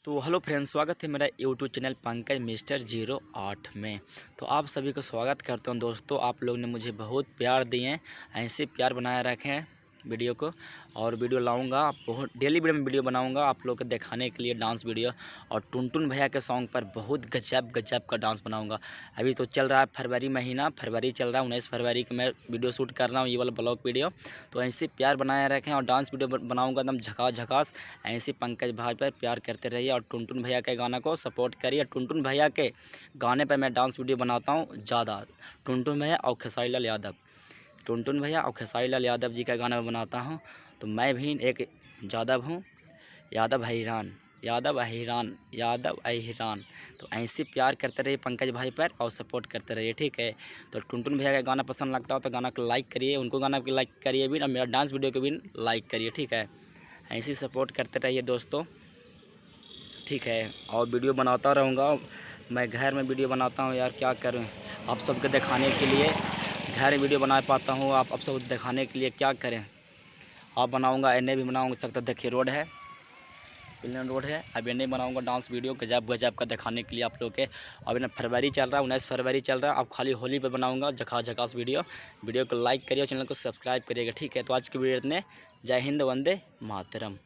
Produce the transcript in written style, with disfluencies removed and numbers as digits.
तो hello friends, स्वागत है मेरा यूट्यूब चैनल पंकज मिस्टर 08 में। तो आप सभी को स्वागत करता हूं दोस्तों। आप लोग ने मुझे बहुत प्यार दिए हैं, ऐसे प्यार बनाए रखें वीडियो को। और वीडियो लाऊंगा, बहुत डेली वीडियो बनाऊंगा आप लोग को दिखाने के लिए डांस वीडियो। और टुनटुन भैया के सॉन्ग पर बहुत गजब का डांस बनाऊंगा। अभी तो चल रहा है फरवरी महीना, फरवरी चल रहा है, 19 फरवरी को मैं वीडियो शूट कर रहा हूँ, ये वाला ब्लॉग वीडियो। तो ऐसे प्यार बनाए रखें और डांस वीडियो बनाऊंगा एकदम झकास। ऐसे पंकज भाई पर प्यार करते रहिए और टुनटुन भैया के गाना को सपोर्ट करिए। टुनटुन भैया के गाने पर मैं डांस वीडियो बनाता हूँ ज़्यादा। टुनटुन भैया और खेसारी लाल यादव, टुनटुन भैया और खेसारी लाल यादव जी का गाना मैं बनाता हूँ। तो मैं भी एक यादव हूँ, यादव अहिरान, यादव अहिरान, यादव अहिरान। तो ऐसे प्यार करते रहिए पंकज भाई पर और सपोर्ट करते रहिए, ठीक है। तो टुनटुन भैया का गाना पसंद लगता हो तो गाना को लाइक करिए, उनको गाना को लाइक करिए भी और मेरा डांस वीडियो को भी लाइक करिए, ठीक है। ऐसे सपोर्ट करते रहिए दोस्तों, ठीक है। और वीडियो बनाता रहूँगा, मैं घर में वीडियो बनाता हूँ यार, क्या करूँ आप सबको दिखाने के लिए। घर में वीडियो बना पाता हूँ, आप सब दिखाने के लिए क्या करें। आप बनाऊँगा, एने भी बनाऊँगा, सकता देखिए रोड है, प्लेन रोड है। अब एने बनाऊँगा डांस वीडियो गजब का दिखाने के लिए आप लोग के। अब ना फरवरी चल रहा है, 19 फरवरी चल रहा है, अब खाली होली पे बनाऊँगा झकास वीडियो को लाइक करिए, चैनल को सब्सक्राइब करिएगा, ठीक है। तो आज की वीडियो इतने, जय हिंद, वंदे मातरम।